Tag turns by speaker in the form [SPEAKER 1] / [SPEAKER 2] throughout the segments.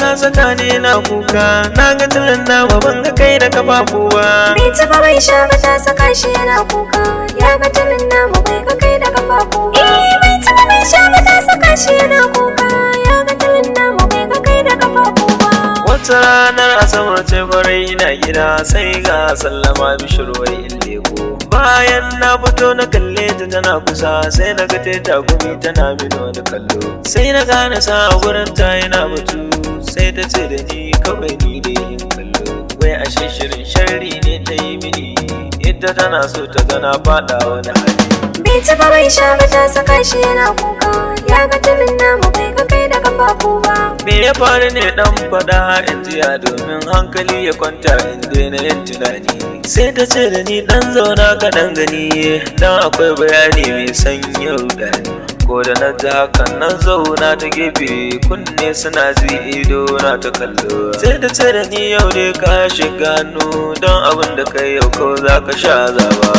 [SPEAKER 1] Na saka ne na kuka na ga tunan nawa ban ga kai da kafafu ba.
[SPEAKER 2] Bai taba bai sha ba ta saka shi yana kuka ya ga tunan nawa bai ga kai da kafafu ba. Bai taba bai sha ba ta saka shi yana kuka ya ga tunan nawa bai ga kai da kafafu ba.
[SPEAKER 1] Wata ranar asabar ce kwarai ina gida sai ga sallama bishirwar in leko. Bayan na fito na kalle ta tana kusa sai na ga ta gumi tana mini wani kallo. Sai na gane sa a gurin ta yana batu sai ta ce da ni kawai ni dai in kallo. Wai ashe shirin sharri ne ta yi mini ita tana so ta gana fada wani hali.
[SPEAKER 2] Bai taba bai sha ba ta saka shi yana kuka ya ga tunan namu bai ga kai da kafafu ba.
[SPEAKER 1] Me ya faru ne dan fada in jiya domin hankali ya kwanta in daina yin tunani. Sai ta ce da ni dan zauna ka dan gani dan akwai bayani mai sanya rudani. Ko da na ji hakan na zauna ta gefe kunne suna ji ido na ta kallo. Sai ta ce da ni yau dai ka shiga hannu don abin da kai yau ko za ka sha zaba.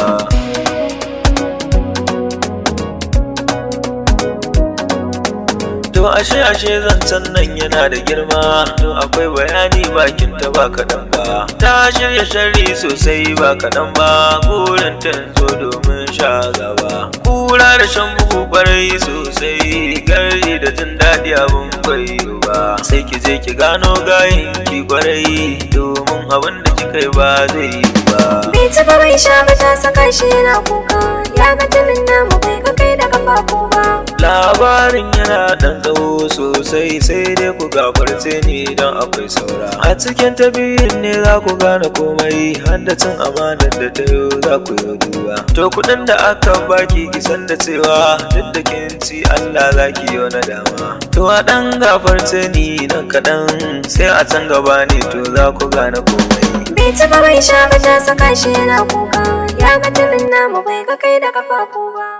[SPEAKER 1] To ashe zancen nan yana da girma to akwai bayani bakin ta ba kaɗan ba. Ta shirya sharri sosai ba kaɗan ba burin ta zo domin sha gaba. Kura da shan bugu kwarai sosai gari da jin daɗi abin bayo ba. Sai ki je ki gano gayin ki kwarai domin abin da kika yi ba zai yi ba.
[SPEAKER 2] Bai taba bai sha ba ta saka shi yana kuka ya ga tunan namu bai ga kai da kafafu ba.
[SPEAKER 1] Labarin yana ɗan tsawo sosai sai dai ku gafarce ni don akwai saura. A cikin tabiyin ne za ku gane komai har da cin amanar da ta yi za ku yi duba. To kuɗin da aka baki kisan da cewa duk da kin ci Allah za ki yi wani dama. To a ɗan gafarce ni nan kaɗan sai a can gaba ne to za ku gane komai.
[SPEAKER 2] Bai taba bai sha ba ta saka shi yana kuka ya ga tunan namu bai ga kai da kafafu ba.